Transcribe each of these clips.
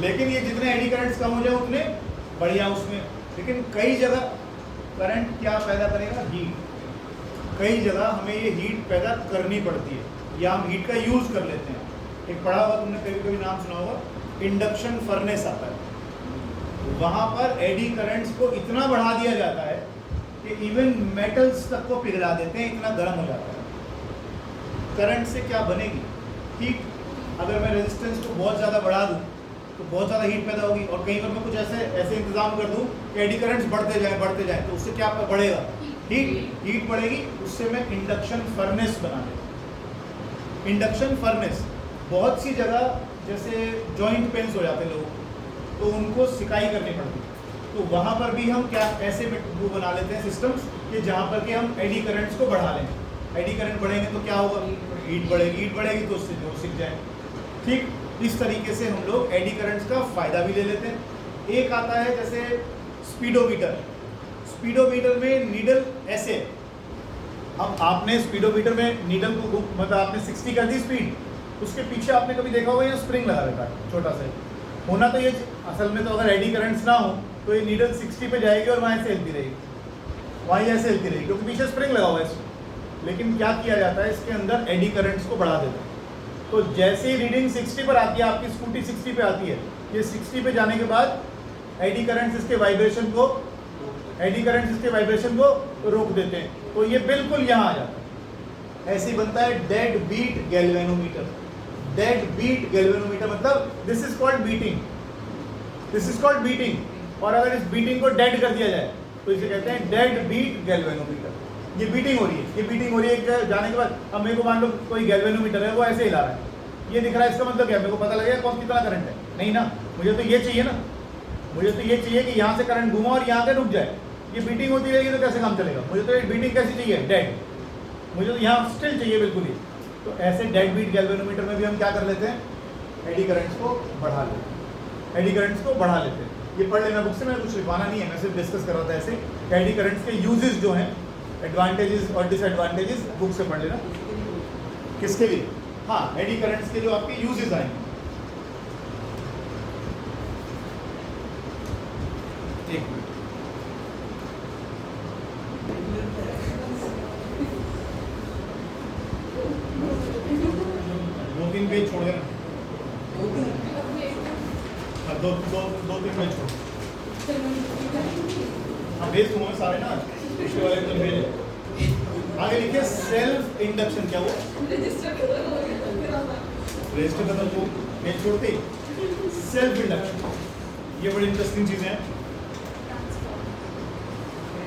लेकिन ये जितने एडी करंट्स कम हो जाए उतने बढ़िया उसमें। लेकिन कई जगह करंट क्या पैदा करेगा, हीट। कई जगह हमें ये हीट पैदा करनी पड़ती है या हम हीट का यूज़ कर लेते हैं। एक पढ़ा हुआ तुमने कभी कभी नाम सुना होगा, इंडक्शन फर्नेस आता है। वहाँ पर एडी करंट्स को इतना बढ़ा दिया जाता है कि इवन मेटल्स तक को पिघला देते हैं, इतना गर्म हो जाता है। करंट से क्या बनेगी, हीट। अगर मैं रेजिस्टेंस को बहुत ज़्यादा बढ़ा दूँ तो बहुत ज़्यादा हीट पैदा होगी। और कहीं पर मैं कुछ ऐसे इंतजाम कर दूँ कि एडी करंट्स बढ़ते जाएं तो उससे क्या बढ़ेगा, हीट बढ़ेगी। उससे मैं इंडक्शन फर्नेस बना देता। इंडक्शन फर्नेस बहुत सी जगह, जैसे जॉइंट पेन्स हो जाते हैं लोग, तो उनको सिकाई करनी पड़ती है। तो वहाँ पर भी हम क्या ऐसे वो बना लेते हैं सिस्टम्स कि जहाँ पर कि हम एडी करंट्स को बढ़ा लें। एडी करंट बढ़ेंगे तो क्या होगा, हीट बढ़ेगी तो उससे जो सीख जाए। ठीक इस तरीके से हम लोग एडी करंट्स का फ़ायदा भी ले लेते हैं। एक आता है जैसे स्पीडोमीटर। स्पीडोमीटर में नीडल ऐसे, अब आपने स्पीडोमीटर में नीडल को मतलब आपने 60 कर दी स्पीड, उसके पीछे आपने कभी देखा होगा ये स्प्रिंग लगा रहता है छोटा सा। होना तो ये असल में, तो अगर एडी करंट्स ना हो तो ये नीडल 60 पे जाएगी और वहाँ ऐसे हिलती रहेगी, वहाँ ऐसे हिलती रहेगी, क्योंकि पीछे स्प्रिंग लगा हुआ है इसमें। लेकिन क्या किया जाता है, इसके अंदर एडी करंट्स को बढ़ा देता है। तो जैसे ही रीडिंग 60 पर आती है, आपकी स्कूटी 60 पे आती है, ये 60 पे जाने के बाद एडी करंट्स इसके वाइब्रेशन को रोक देते हैं। तो ये बिल्कुल यहाँ आ जाता है। ऐसे ही बनता है dead beat galvanometer. Dead beat galvanometer मतलब दिस इज कॉल्ड बीटिंग। और अगर इस बीटिंग को डेड कर दिया जाए तो इसे कहते हैं डेड बीट गैल्वेनोमीटर। ये बीटिंग हो रही है, जाने के बाद अब मेरे को मान लो कोई गैल्वेनोमीटर है, वो ऐसे हिला रहा है, ये दिख रहा है, इसका मतलब क्या, मेरे को पता लगेगा कौन कितना करंट है? नहीं ना, मुझे तो ये चाहिए ना, मुझे तो ये चाहिए कि यहाँ से करंट घूमा और यहाँ पे रुक जाए। ये बीटिंग होती रहेगी तो कैसे काम चलेगा? मुझे तो ये बीटिंग कैसी चाहिए, डेड। मुझे तो यहाँ स्टिल चाहिए बिल्कुल ही। तो ऐसे डेड बीट गैल्वेनोमीटर में भी हम क्या कर लेते हैं, एडी करंट्स को बढ़ा लेते हैं। ये पढ़ लेना बुक से, मैंने कुछ लिखवाना नहीं है, मैं सिर्फ डिस्कस कर रहा था ऐसे। एडी करंट्स के यूजेस जो हैं, एडवांटेजेस और डिसएडवांटेजेस बुक से पढ़ लेना। किसके लिए? हाँ, एडी करंट्स के जो आपके यूजेस आएंगे। एक मिनट, दो तीन पेज छोड़ देना, दो तीन पेज छोड़। हाँ, भेज दूंगा सारे ना, पिछले वाले तो भेज। आगे लिखिए सेल्फ इंडक्शन। क्या वो रजिस्टर का तो पेज छोड़ते ही सेल्फ इंडक्शन, ये बड़ी इंटरेस्टिंग चीजें हैं।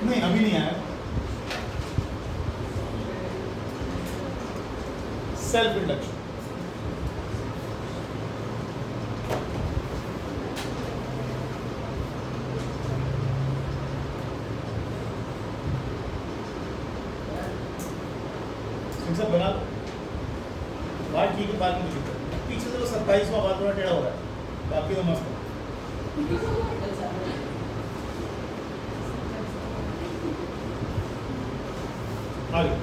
नहीं, अभी नहीं आया सेल्फ इंडक्शन। सब बना लो, बात ठीक है, बात नहीं दिक्कत। पीछे से तो 27वां बात थोड़ा टेढ़ा हो रहा है, बाकी तो मस्त है। आगे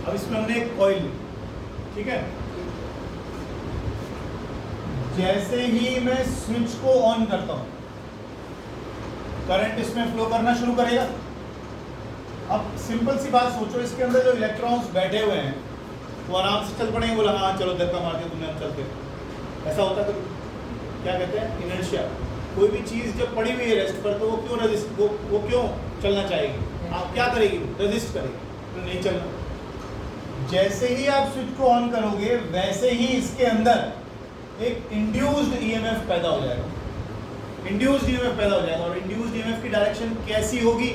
अब इसमें हमने एक कॉइल ली, ठीक है। जैसे ही मैं स्विच को ऑन करता हूं, करंट इसमें फ्लो करना शुरू करेगा। अब सिंपल सी बात सोचो, इसके अंदर जो इलेक्ट्रॉन्स बैठे हुए हैं वो आराम से चल पड़ेंगे। बोला हाँ चलो, धक्का मार दिया तुमने, हम चलते। ऐसा होता है क्या कहते हैं, इनर्शिया। कोई भी चीज़ जब पड़ी हुई है रेस्ट पर, तो वो क्यों रजिस्ट, वो क्यों चलना चाहेगी? आप क्या करेगी? रजिस्ट करेगी, तो नहीं चलना। जैसे ही आप स्विच को ऑन करोगे, वैसे ही इसके अंदर एक इंड्यूस्ड ईएमएफ पैदा हो जाएगा। इंड्यूस्ड ईएमएफ पैदा हो जाएगा, और इंड्यूस्ड ईएमएफ की डायरेक्शन कैसी होगी?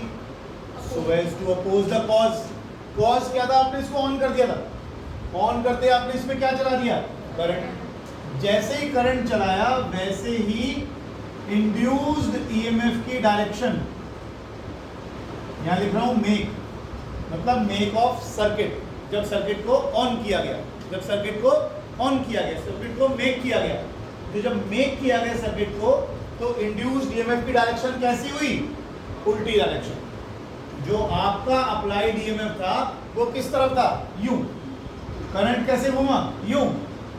So as to oppose the cause. Cause क्या था? आपने इसको ऑन कर दिया था, ऑन करते आपने इसमें क्या चला दिया? करंट। जैसे ही करंट चलाया, वैसे ही इंड्यूस्ड ईएमएफ की डायरेक्शन, यहां लिख रहा हूं मेक, मतलब मेक ऑफ सर्किट। जब सर्किट को ऑन किया गया, जब सर्किट को ऑन किया गया, सर्किट को मेक किया गया। तो जब मेक किया गया सर्किट को, तो इंड्यूस्ड ईएमएफ की डायरेक्शन कैसी हुई? उल्टी डायरेक्शन। जो आपका अप्लाइड ईएमएफ था वो किस तरफ था? यूं। करंट कैसे घूमा? यूं।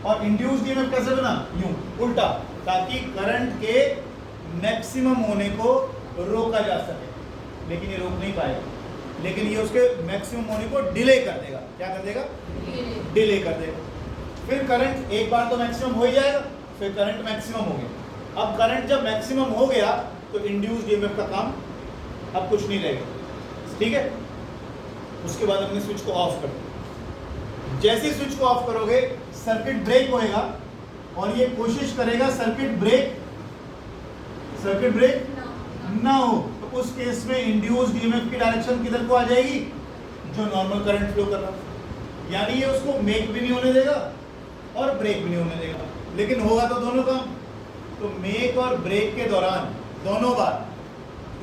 और इंड्यूस्ड ईएमएफ कैसे बना? यूं, उल्टा, ताकि करंट के मैक्सिमम होने को रोका जा सके। लेकिन ये रोक नहीं पाएगा, लेकिन ये उसके मैक्सिमम होने को डिले कर देगा। क्या कर देगा? डिले कर देगा। फिर करंट एक बार तो मैक्सिमम हो ही जाएगा, फिर करंट मैक्सिमम हो गया। अब करंट जब मैक्सिमम हो गया तो इंड्यूस्ड ईएमएफ का काम अब कुछ नहीं रहेगा, ठीक है। उसके बाद हमने स्विच को ऑफ कर दिया। जैसे ही स्विच को ऑफ करोगे सर्किट ब्रेक होएगा और ये कोशिश करेगा सर्किट ब्रेक ना हो। तो उस केस में इंड्यूस्ड ईएमएफ की डायरेक्शन किधर को आ जाएगी? जो नॉर्मल करंट फ्लो कर रहा है। यानी ये उसको मेक भी नहीं होने देगा और ब्रेक भी नहीं होने देगा, लेकिन होगा तो दोनों काम। तो मेक और ब्रेक के दौरान दोनों बार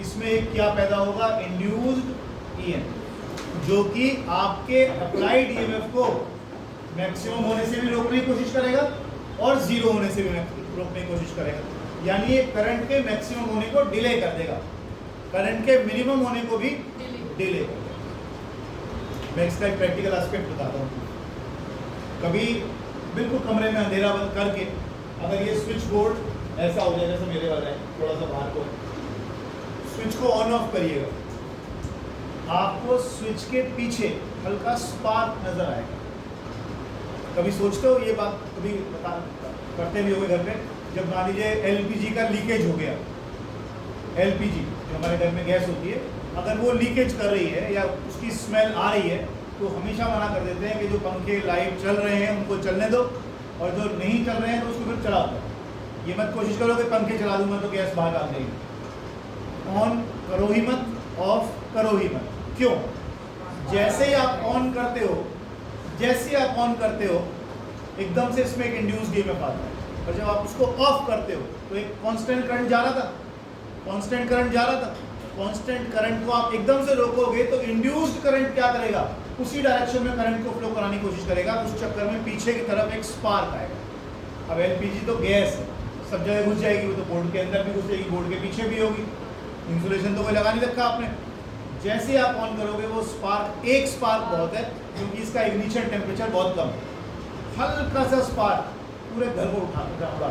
इसमें एक क्या पैदा होगा? इंड्यूस्ड ईएमएफ, जो कि आपके अप्लाइड ईएमएफ को मैक्सिमम होने से भी रोकने की कोशिश करेगा और जीरो होने से भी रोकने की कोशिश करेगा। यानी ये करंट के मैक्सिमम होने को डिले कर देगा, करंट के मिनिमम होने को भी डिले कर देगा। मैं इसका एक प्रैक्टिकल एस्पेक्ट बताता हूँ। कभी बिल्कुल कमरे में अंधेरा बंद करके अगर ये स्विच बोर्ड ऐसा हो जाए जैसे मेरे वाला है, थोड़ा सा बाहर को, स्विच को ऑन ऑफ करिएगा, आपको स्विच के पीछे हल्का स्पार्क नजर आएगा। कभी सोचते हो ये बात? कभी करते भी होंगे घर पे, जब मान लीजिए एलपीजी का लीकेज हो गया, एलपीजी जो हमारे घर में गैस होती है, अगर वो लीकेज कर रही है या उसकी स्मेल आ रही है, तो हमेशा मना कर देते हैं कि जो पंखे लाइट चल रहे हैं उनको चलने दो, और जो नहीं चल रहे हैं तो उसको फिर चलाओ। ये मत कोशिश करो कि पंखे चला दूंगा तो गैस बाहर आ जाएगी। ऑन करो ही मत, ऑफ करो ही मत। क्यों? जैसे ही आप ऑन करते हो, एकदम से इसमें एक इंड्यूस्ड ईएमएफ आता है, और जब आप उसको ऑफ करते हो तो एक कांस्टेंट करंट जा रहा था, कांस्टेंट करंट को आप एकदम से रोकोगे तो इंड्यूस्ड करंट क्या करेगा? उसी डायरेक्शन में करंट को फ्लो कराने की कोशिश करेगा। उस चक्कर में पीछे की तरफ एक स्पार्क आएगा। अब एलपीजी तो गैस है, सब जगह घुस जाएगी, वो तो बोर्ड के अंदर भी घुस जाएगी, बोर्ड के पीछे भी होगी, इंसुलेशन तो कोई लगा नहीं रखा आपने। जैसे ही आप ऑन करोगे वो स्पार्क, एक स्पार्क बहुत है क्योंकि इसका इग्निशन टेम्परेचर बहुत कम है, हल्का सा स्पार्क पूरे घर को उड़ा देगा।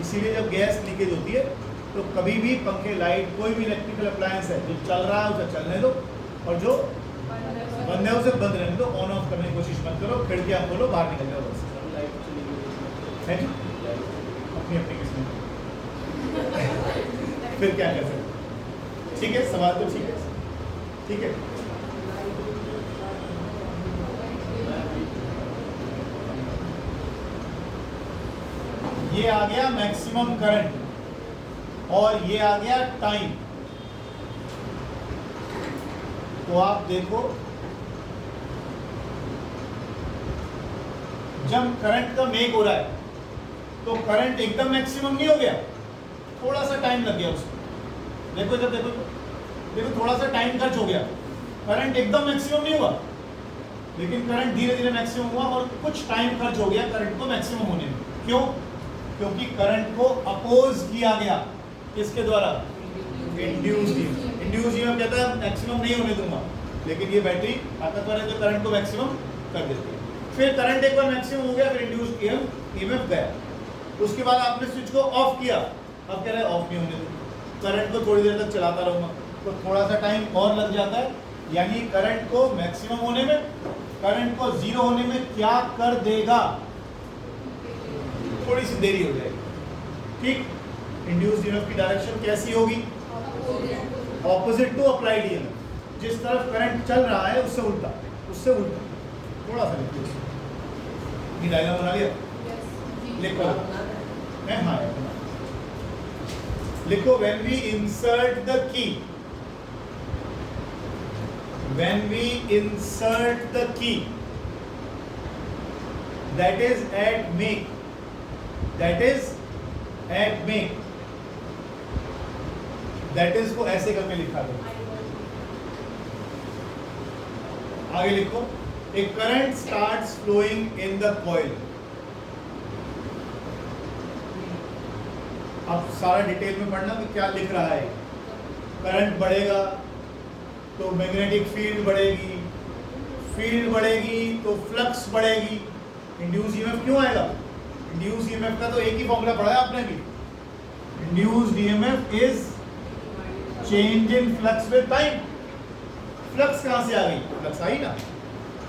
इसीलिए जब गैस लीकेज होती है तो कभी भी पंखे, लाइट, कोई भी इलेक्ट्रिकल अप्लायंस है, जो चल रहा है उसे चलने दो, और जो बंद है उसे बंद रहने दो। ऑन ऑफ करने की कोशिश मत करो, खिड़कियां खोलो, बाहर निकल जाओ बस। अपनी अपनी किस्मत फिर क्या कर सकते? ठीक है, सवाल तो ठीक है, ठीक है। ये आ गया मैक्सिमम करंट और ये आ गया टाइम। तो आप देखो, जब करंट का मेक हो रहा है तो करंट एकदम मैक्सिमम नहीं हो गया, थोड़ा सा टाइम लग गया उसमें। देखो जब देखो थोड़ा सा टाइम खर्च हो गया, करंट एकदम मैक्सिमम नहीं हुआ, लेकिन करंट धीरे धीरे मैक्सिमम हुआ और कुछ टाइम खर्च हो गया करंट को मैक्सिमम होने में। क्यों? क्योंकि करंट को अपोज किया गया, किसके द्वारा? इंड्यूस्ड ईएमएफ कहता है मैक्सिमम नहीं होने दूंगा, लेकिन ये बैटरी ताकतवर है तो करंट को मैक्सिमम कर देती है। फिर करंट एक बार मैक्सिमम हो गया, फिर इंड्यूस्ड ईएमएफ गया। उसके बाद आपने स्विच को ऑफ किया, अब कह रहे हैं ऑफ नहीं होने दूंगा, करंट को थोड़ी देर तक चलाता रहूंगा, तो थोड़ा सा टाइम और लग जाता है। यानी करंट को मैक्सिमम होने में, करंट को जीरो होने में क्या कर देगा? थोड़ी सी देरी हो जाएगी, ठीक। इंड्यूस्ड ईएमएफ की डायरेक्शन कैसी होगी? Opposite to applied EMF. जिस तरफ करंट चल रहा है उससे उल्टा, थोड़ा सा लिखो। ये डायग्राम बना लिया? लिखो। हाँ, लिखो, when we insert the key that is at make, that is को ऐसे करके लिखा दो। आगे लिखो, a current starts flowing in the coil, अब सारा डिटेल में पढ़ना कि क्या लिख रहा है। करंट बढ़ेगा तो मैग्नेटिक फील्ड बढ़ेगी, फील्ड बढ़ेगी तो फ्लक्स बढ़ेगी। इंड्यूस ईएमएफ क्यों आएगा? इंड्यूस ईएमएफ का तो एक ही फॉर्मूला पढ़ा है आपने भी। Induced EMF is change in flux with time. Flux कहां से आ गई? फ्लक्स आई ना।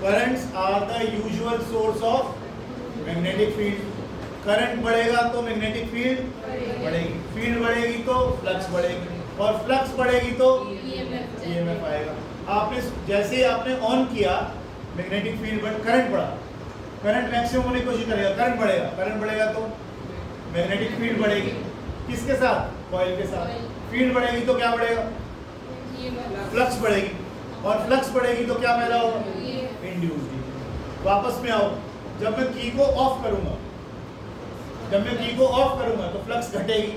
Currents are the usual source of magnetic field. Current बढ़ेगा तो मैग्नेटिक फील्ड बढ़ेगी, फील्ड बढ़ेगी तो फ्लक्स बढ़ेगी, और फ्लक्स बढ़ेगी तो ईएमएफ आएगा। आपने जैसे ही आपने ऑन किया मैग्नेटिक फील्ड बढ़, करंट बढ़ा, करंट मैक्सिमम होने की कोशिश करेगा, करंट बढ़ेगा, करंट बढ़ेगा तो मैग्नेटिक फील्ड बढ़ेगी। किसके साथ? कॉइल के साथ। फील्ड बढ़ेगी तो क्या बढ़ेगा? फ्लक्स बढ़ेगी, और फ्लक्स बढ़ेगी तो क्या पैदा होगा? इंड्यूस्ड। वापस में आओ, जब मैं की को ऑफ करूंगा, जब मैं की को ऑफ करूंगा तो फ्लक्स घटेगी,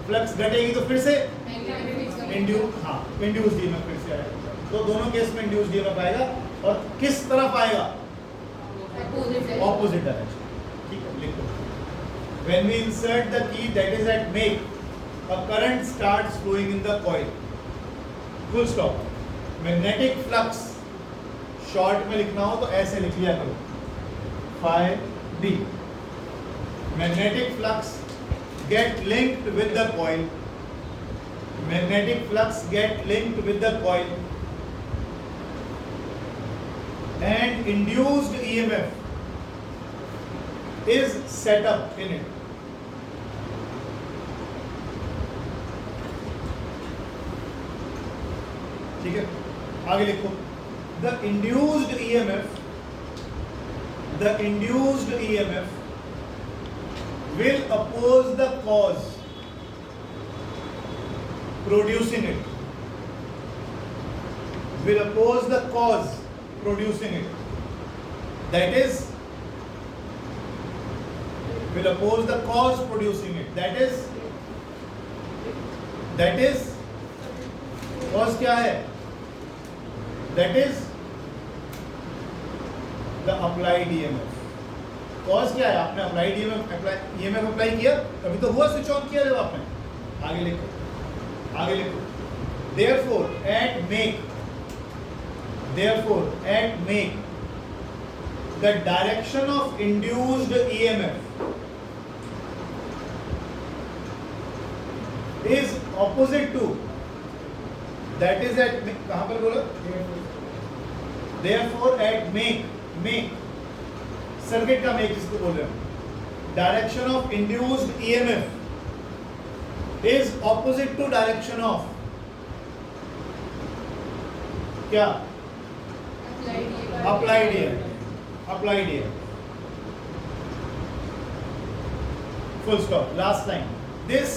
फ्लक्स घटेगी तो फिर से इंड्यूस्ड ईएमएफ फिर से आएगा। तो दोनों केस में इंड्यूस्ड ईएमएफ आएगा, और किस तरफ आएगा? Opposite direction. ठीक है, लिखो। When we insert the key that is at make, a current starts flowing in the coil. Full stop. Magnetic flux, short में लिखना हो तो ऐसे लिख लिया करो, phi d. Magnetic flux get linked with the coil. Magnetic flux get linked with the coil, and induced EMF is set up in it. ठीक है, आगे लिखो। The induced EMF will oppose the cause producing it. Will oppose the cause producing it. That is, will oppose the cause producing it. That is cause क्या है? That is the applied EMF. cause क्या है? आपने applied EMF apply किया, कभी तो हुआ, switch on किया जब आपने। आगे लिखो। Therefore at make the direction of induced EMF is opposite to, that is at, कहां पर बोला? Therefore at make सर्किट का make जिसको बोल रहे हो, direction of induced EMF is opposite to direction of क्या? applied EMF. Full stop. Last line. This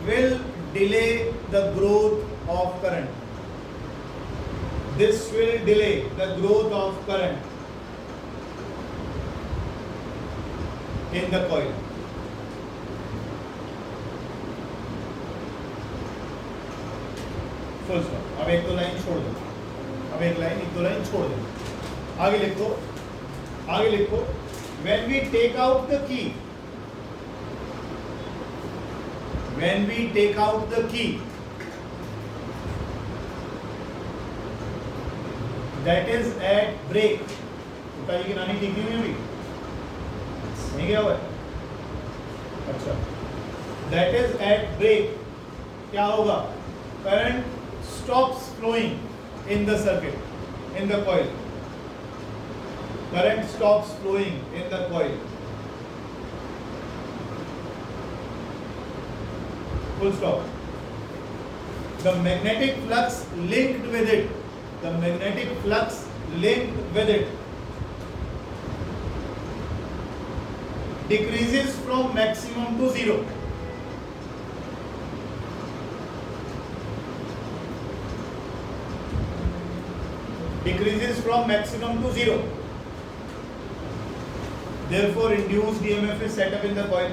will delay the growth of current. This will delay the growth of current in the coil. Full stop. अब एक दो line छोड़ दो, एक दो line छोड़ दो। आगे लिखो। When we take out the key, that is at break. बताइए कि नानी ठीक नहीं हुई, नहीं गया हुआ है? अच्छा, that is at break क्या होगा? Current stops flowing in the circuit, in the coil. Current stops flowing in the coil. Full stop. The magnetic flux linked with it, decreases from maximum to zero. Therefore, induced EMF is set up in the coil.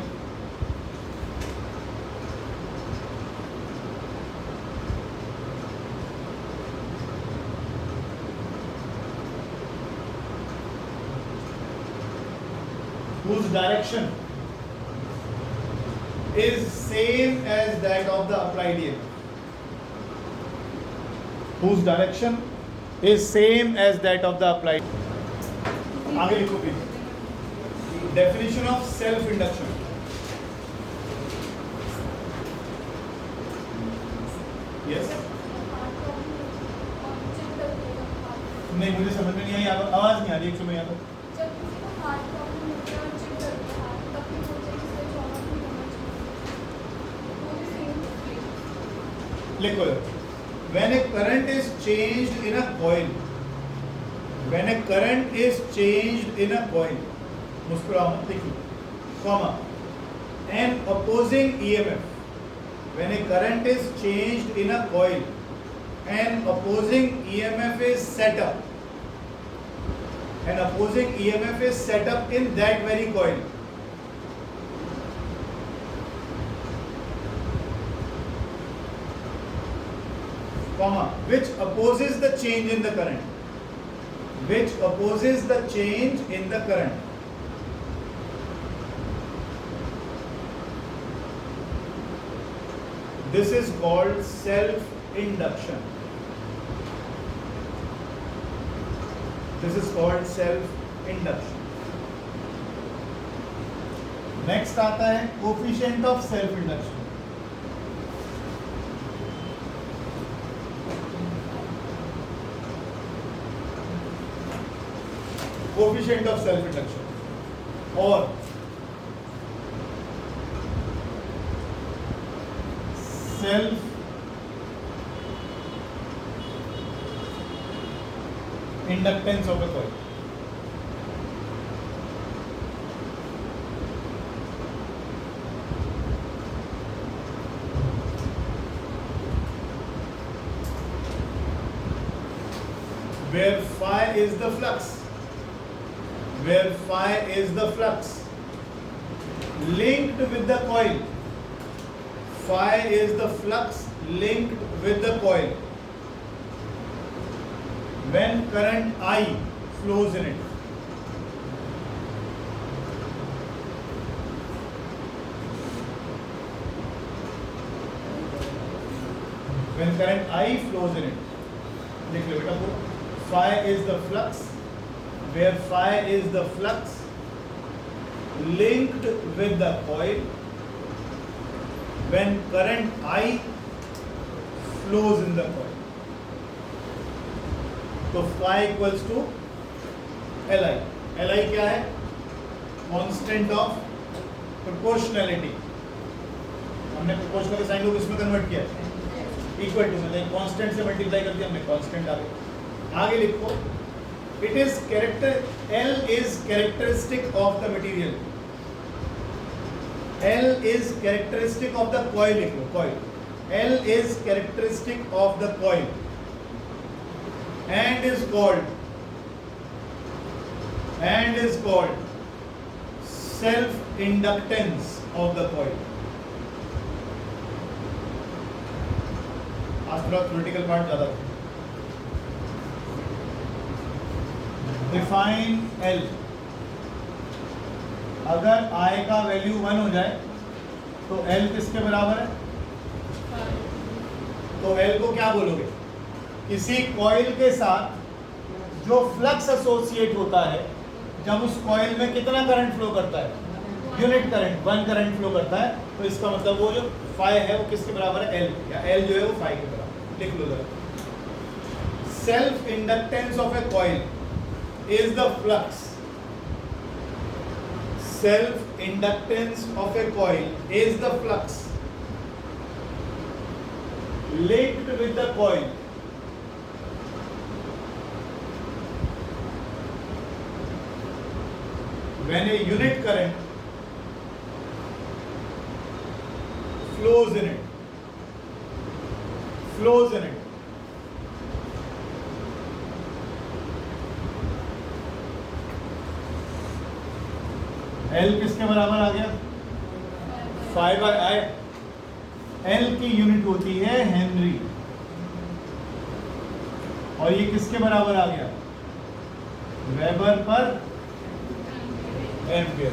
Whose direction is same as that of the applied EMF. Whose direction is same as that of the applied. आगे लिखो please. Definition of self induction. Yes. नहीं, मुझे समझ में नहीं आई, आवाज नहीं आ रही. एक समय यहाँ लिखो. When a current is changed in a coil, when a current is changed in a coil, मुस्कुराओ मत, देखिए, comma, an opposing EMF. When a current is changed in a coil, an opposing EMF is set up. An opposing EMF is set up in that very coil. Comma, which opposes the change in the current. Which opposes the change in the current. This is called self-induction. This is called self-induction. Next आता है coefficient of self-induction. Coefficient of self-induction or self-inductance of a coil. Where phi is the flux. Where phi is the flux linked with the coil. Phi is the flux linked with the coil. When current I flows in it. When current I flows in it. देख लो बेटा, phi is the flux. Where phi is the flux linked with the coil when current I flows in the coil. तो phi equals to Li. Li क्या है? Constant of proportionality. हमने proportional का sign को किसमें convert किया? Equal to, मतलब constant से मल्टीप्लाई करके हमने कांस्टेंट आ गया. आगे लिखो. It is L is characteristic of the material. L is characteristic of the coil. Coil. L is characteristic of the coil and is called self-inductance of the coil. आज थोड़ा theoretical part ज्यादा. Define L. अगर I का value 1 हो जाए तो L किसके बराबर है? तो L को क्या बोलोगे? किसी कॉइल के साथ जो फ्लक्स एसोसिएट होता है, जब उस कॉइल में कितना करंट फ्लो करता है? यूनिट करंट, 1 करंट फ्लो करता है. तो इसका मतलब वो जो फाई है वो किसके बराबर है? L. या L जो है वो फाई के बराबर. लिख लो जरा. Self inductance of A coil is the flux. Self-inductance of a coil is the flux linked with the coil when a unit current flows in it. L किसके बराबर आ गया? फाई बाय आई. L की unit होती है Henry और ये किसके बराबर आ गया? वेबर पर एम्पियर.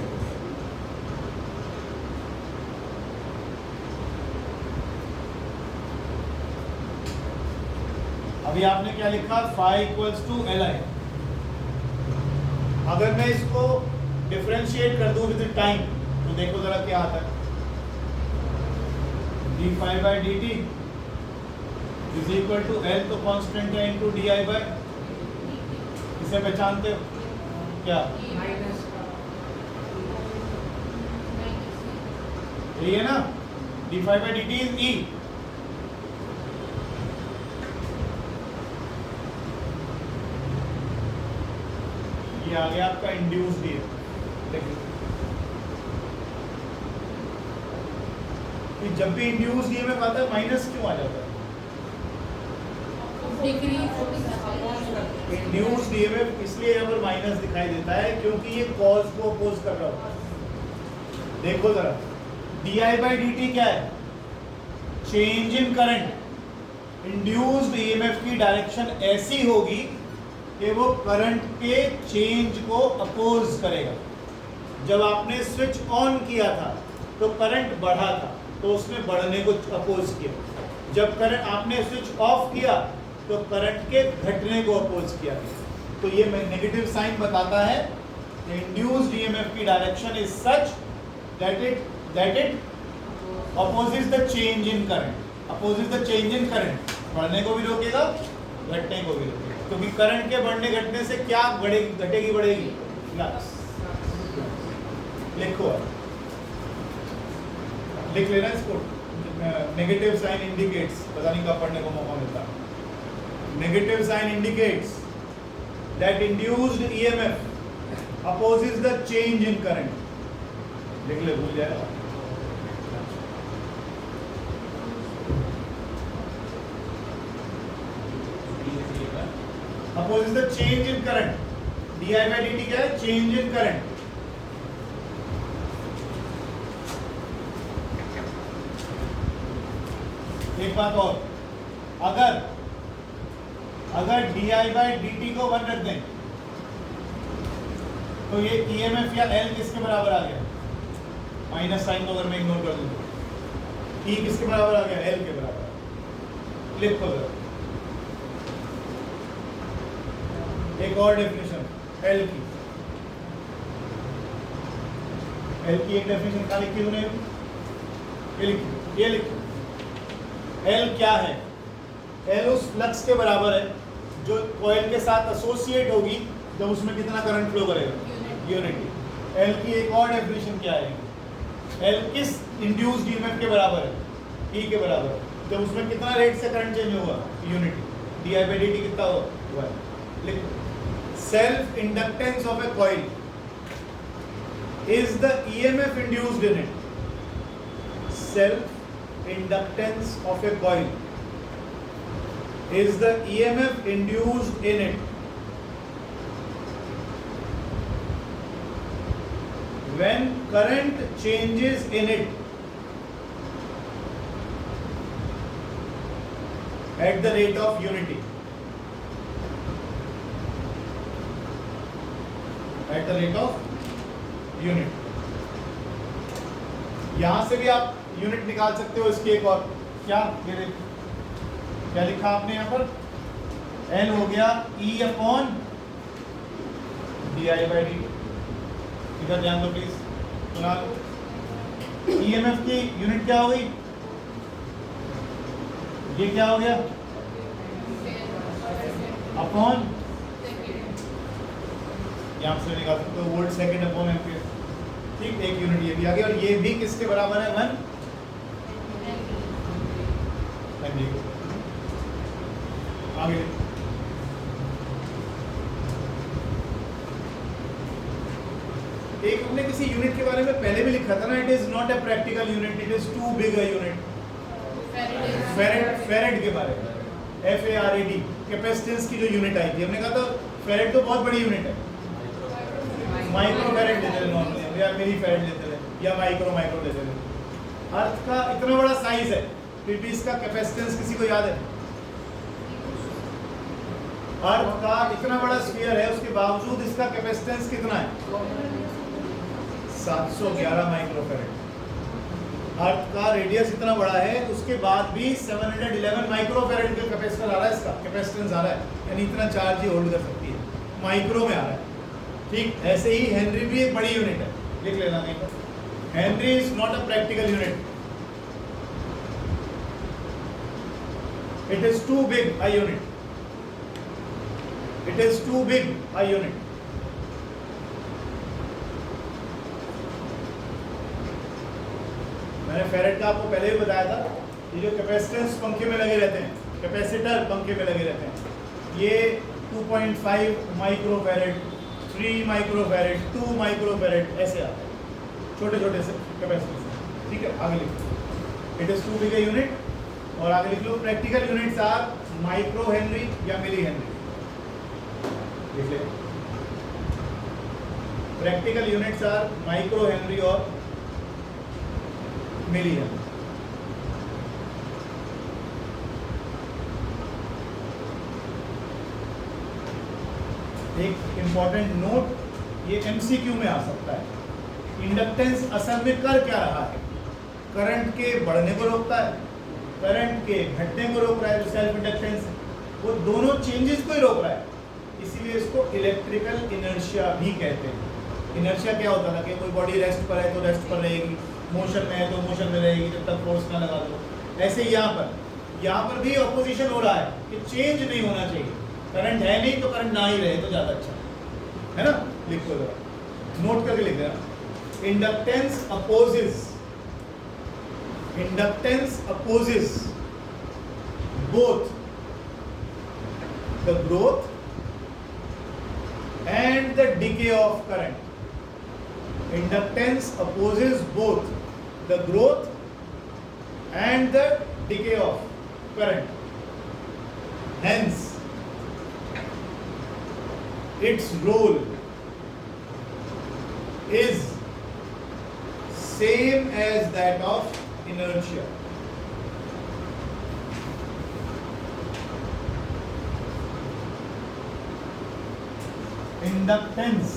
अभी आपने क्या लिखा, phi इक्वल्स टू Li। अगर मैं इसको डिफरेंशिएट कर दूं विद टाइम तो देखो जरा क्या आता है, D phi by D T is equal to L, तो कांस्टेंट है, इनटू डी आई बाई, इसे पहचानते हो क्या, ये है ना, D phi by D T is E. ये आ गया आपका इंड्यूस्ड ईएमएफ। कि जब भी इंड्यूस्ड ईएमएफ आता है माइनस क्यों आ जाता है? इंड्यूस्ड ईएमएफ इसलिए यहाँ पर माइनस दिखाई देता है क्योंकि ये कॉज को अपोज कर रहा होता है। देखो जरा, D I by D T क्या है, change in current. Induced EMF की डायरेक्शन ऐसी होगी कि वो करंट के चेंज को अपोज करेगा। जब आपने स्विच ऑन किया था तो करंट बढ़ा था, तो उसने बढ़ने को अपोज किया। जब करंट आपने स्विच ऑफ किया तो करंट के घटने को अपोज किया। तो ये नेगेटिव साइन बताता है इंड्यूस्ड ईएमएफ की direction is such that it opposes the change in current, opposes the change in current, बढ़ने को भी रोकेगा, घटने को भी रोकेगा। क्योंकि करंट के बढ़ने घटने से क्या घटेगी बढ़ेगी, फ्लक्स। लिखो, लिख लेना इसको, नेगेटिव साइन इंडिकेट्स, पता नहीं कब पढ़ने को मौका मिलता। Negative sign indicates that induced EMF opposes the change in current. लिख ले, भूल जाएगा। Opposes the change in current, D I by D T क्या है, चेंज इन करंट। एक बात और, अगर D I by D T को 1 रख दें तो ये ईएमएफ या एल किसके बराबर आ गया, माइनस साइन को अगर मैं इग्नोर कर दूं तो ई किसके बराबर आ गया, एल के बराबर। लिखो जरा एक और डेफिनेशन एल की। एल की एक डेफिनेशन क्या लिखी तूने, ये लिखी। एल क्या है, एल उस फ्लक्स के बराबर है जो कॉइल के साथ एसोसिएट होगी जब उसमें कितना करंट फ्लो करेगा, यूनिटी। एल की एक और डेफिनेशन क्या है, एल किस इंड्यूस्ड ईएमएफ के बराबर है, ई के बराबर है, जब उसमें कितना रेट से करंट चेंज होगा, unity. D I by D T कितना होगा, लिखो। Self inductance of a coil is the EMF induced in it. Self inductance of a coil is the EMF induced in it when current changes in it at the rate of unity. At the rate of unit. यहां से भी आप unit निकाल सकते हो इसकी एक और, क्या क्या लिखा आपने यहां पर, एल हो गया ई upon D I by D. इधर ध्यान दो प्लीज, सुना लो। ईएमएफ की यूनिट क्या हो गई, ये क्या हो गया, अपॉन, यहाँ से निकाल सकते हो वोल्ट सेकंड अपॉन एम्पीयर। ठीक, एक यूनिट ये भी आ गया और ये भी किसके बराबर है, 1 हेनरी। आगे एक हमने किसी यूनिट के बारे में पहले भी लिखा था ना, it is not a practical unit, it is too big a unit. Farad के बारे में, FARAD, कैपेसिटेंस की जो यूनिट आई थी, हमने कहा था फेरेड तो बहुत बड़ी यूनिट है, माइक्रो फेरेड लेते थे नॉर्मली, या मिली फेरेड लेते थे, या माइक्रो लेते थे। अर्थ का इतना बड़ा साइज है, फिर भी इसका कैपेसिटेंस किसी को याद है? अर्थ का इतना बड़ा स्फीयर है, उसके बावजूद इसका कैपेसिटेंस कितना है, 711 माइक्रो फेरेड। अर्थ का रेडियस इतना बड़ा है, उसके बाद भी 711 माइक्रोफैरेड का कैपेसिटर आ रहा है, इसका कैपेसिटेंस आ रहा है, यानी इतना चार्ज ही होल्ड कर सकती है, माइक्रो में आ रहा है। ठीक ऐसे ही हेनरी भी एक बड़ी यूनिट है, लिख लेना कहीं पर। Henry is not a practical unit, it is too big a unit, it is too big a unit. मैंने फेरेड का आपको पहले भी बताया था, ये जो कैपेसिटेंस पंखे में लगे रहते हैं, कैपेसिटर पंखे में लगे रहते हैं, ये 2.5 माइक्रोफैरेड, 3 माइक्रोफैरेड, 2 माइक्रोफैरेड ऐसे आते हैं, छोटे छोटे से कैपेसिटेंस। ठीक है, आगे लिखो, it is too big a unit, और आगे लिख लो practical units are micro henry या मिली हेनरी, लिख ले। Practical units are micro henry और मिली हेनरी। एक इंपॉर्टेंट नोट, ये एमसीक्यू में आ सकता है। इंडक्टेंस असल में कर क्या रहा है? करंट के बढ़ने को रोकता है, करंट के घटने को रोक रहा है, जो सेल्फ इंडक्टेंस है, वो दोनों चेंजेस को ही रोक रहा है, इसीलिए इसको इलेक्ट्रिकल इनर्शिया भी कहते हैं। इनर्शिया क्या होता है कि कोई बॉडी रेस्ट पर है तो रेस्ट पर रहेगी, मोशन में है तो मोशन में रहेगी जब तक फोर्स ना लगा दो। ऐसे यहाँ पर भी ऑपोजिशन हो रहा है कि चेंज नहीं होना चाहिए, करंट है नहीं तो करंट ना ही रहे तो ज़्यादा अच्छा है ना। लिखो जरा, नोट करके लिख देना। Inductance opposes both the growth and the decay of current. Inductance opposes both the growth and the decay of current. Hence, its role is same as that of inertia. Inductance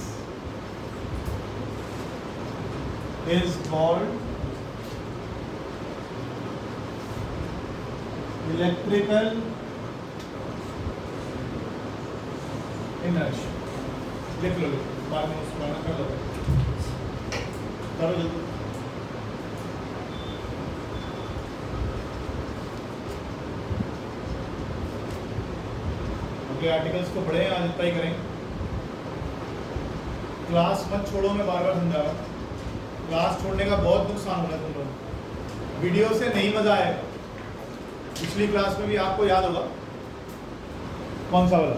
is called electrical inertia. लिख लो, बाद में उसको आना कर लो, करो जल्दी। अगले articles को पढ़े, आज इतना ही करेंगे। क्लास मत छोड़ो, मैं बार बार समझा रहा हूँ, क्लास छोड़ने का बहुत नुकसान होगा तुम लोग, वीडियो से नहीं मजा आएगा। पिछली क्लास में भी आपको याद होगा, कौन सा वाला